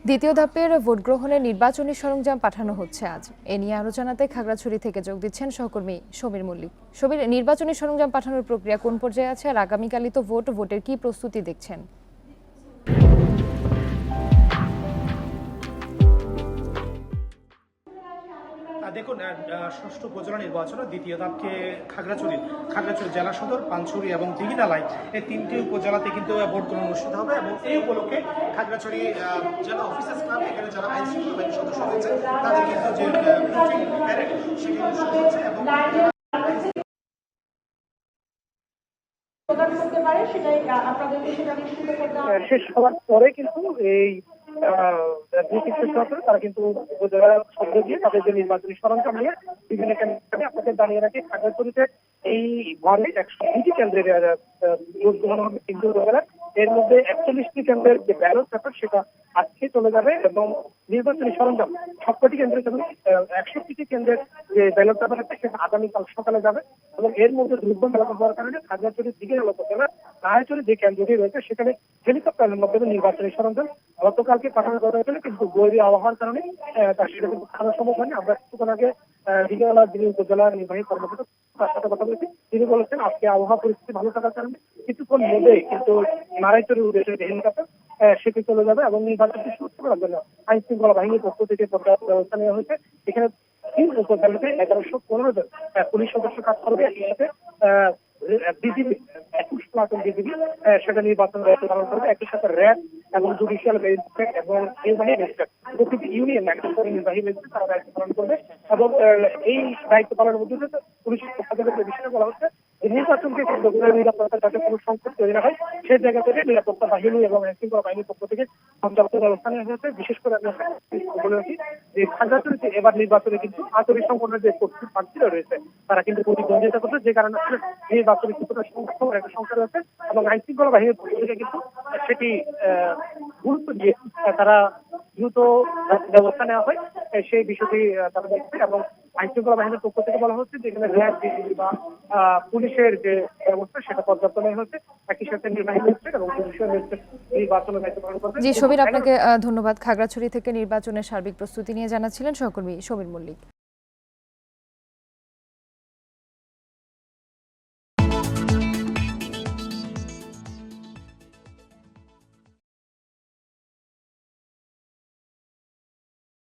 দ্বিতীয় ধাপের ভোট গ্রহণে নির্বাচনী সরঞ্জাম পাঠানো হচ্ছে আজ। এ নিয়ে আরও জানাতে খাগড়াছড়ি থেকে যোগ দিচ্ছেন সহকর্মী সমীর মল্লিক। সমীর, নির্বাচনী সরঞ্জাম পাঠানোর প্রক্রিয়া কোন পর্যায়ে আছে আর আগামীকালই তো ভোটের কি প্রস্তুতি দেখছেন? দেখুন, ষষ্ঠ উপজেলা নির্বাচনের দ্বিতীয় ধাপকে খাগড়াছড়ি জেলা সদর, পানছড়ি এবং দিঘিনালায় এই তিনটি উপজেলাতে কিন্তু ভোট গ্রহণ অনুষ্ঠিত হবে এবং এই উপলক্ষে খাগড়াছড়ি জেলা অফিসার্স ক্লাব এখানে যারা আইন শৃঙ্খলা বাহিনীর সদস্য রয়েছে তাদের কিন্তু যে প্যারেড সেটি অনুষ্ঠিত হচ্ছে এবং শেষ হওয়ার পরে কিন্তু এই তারা কিন্তু উপজেলার শব্দ দিয়ে তাদের যে নির্বাচনী সরঞ্জাম নিয়ে বিভিন্ন কেন্দ্রে আপনাদের দাঁড়িয়ে রাখে খাগড়াছড়িতে এই ঘরে 120টি কেন্দ্রের ভোট গ্রহণ হবে কিন্তু এর মধ্যে 41টি কেন্দ্রের যে ব্যালট পেপার সেটা আজকে চলে যাবে এবং নির্বাচনী সরঞ্জাম সবকটি কেন্দ্রে যাবে। 61টি কেন্দ্রের যে ব্যালট পেপার আছে সেটা আগামীকাল সকালে যাবে এবং এর মধ্যে দুর্গম এলাকা হওয়ার কারণে খাগড়াছড়ির দিকে উপজেলা নারায়ণছড়ি যে কেন্দ্রটি রয়েছে সেখানে হেলিকপ্টারের মাধ্যমে নির্বাচনী সরঞ্জাম গতকালকে পাঠানো করা হয়েছিল, কিন্তু বৈরী আবহাওয়ার কারণে তার সেটা কিন্তু খাওয়া সম্ভব হয়নি। আমরা কিছুক্ষণ আগে দিঘিনালা যিনি উপজেলা নির্বাহী কর্মকর্তা তার সাথে কথা বলেছি। তিনি বলেছেন আজকে আবহাওয়া পরিস্থিতি ভালো থাকার কারণে কিছুক্ষণ মধ্যে কিন্তু নারায়ণছড়ির উদ্দেশ্যে যে হেলিকপ্টার সেটি চলে যাবে এবং নির্বাচনটি সুস্থ করার জন্য আইন শৃঙ্খলা বাহিনীর পক্ষ থেকে পর্যাপ্ত ব্যবস্থা নেওয়া হয়েছে। এখানে তিন উপজেলাতে 1115 জন পুলিশ সদস্য কাজ করবে, একই সাথে বিজিবি 21 প্লাটুন বিজিবি সেটা নির্বাচন দায়িত্ব পালন করবে, একই সাথে র্যাব এবং জুডিশিয়াল ম্যাজিস্ট্রেট এবং নির্বাহী ম্যাজিস্ট্রেট প্রতিটি ইউনিয়ন নির্বাহী ম্যাজিস্ট্রেট তারা দায়িত্ব পালন করবে এবং এই দায়িত্ব পালনের মধ্যে পুলিশের পক্ষ থেকে যে বিষয়টা বলা হচ্ছে নির্বাচনকে কেন্দ্র করে নিরাপত্তার যাতে কোনো সংকট তৈরি না হয় সেই জায়গা থেকে নিরাপত্তা বাহিনী এবং আইন শৃঙ্খলা বাহিনীর পক্ষ থেকে পর্যাপ্ত ব্যবস্থা নেওয়া হয়েছে। বিশেষ করে আমি বলে রাখি যে খাগড়াছড়িতে এবার নির্বাচনে কিন্তু আঞ্চলিক সংগঠনের যে প্রস্তুত প্রার্থীরা রয়েছে তারা কিন্তু প্রতিদ্বন্দ্বিতা করছে, যে কারণে নির্বাচনে কিছুটা একটা সংখ্যা রয়েছে এবং আইন শৃঙ্খলা বাহিনীর পক্ষ থেকে কিন্তু সেটি গুরুত্ব দিয়ে তারা দ্রুত ব্যবস্থা নেওয়া হয় সেই বিষয়টি তারা দেখছে এবং আইন শৃঙ্খলা বাহিনীর পক্ষ থেকে বলা হচ্ছে যে এখানে র্যাব বিজিবি বা পুলিশের যে ব্যবস্থা সেটা পর্যাপ্ত নেওয়া হচ্ছে, একই সাথে নির্বাহী ম্যাজিস্ট্রেট এবং পুলিশের ম্যাজিস্ট্রেট নির্বাচনের দায়িত্ব পালন করবে। জি সমীর, আপনাকে ধন্যবাদ। খাগড়াছড়ি থেকে নির্বাচনের সার্বিক প্রস্তুতি নিয়ে জানাচ্ছিলেন সহকর্মী সমীর মল্লিক।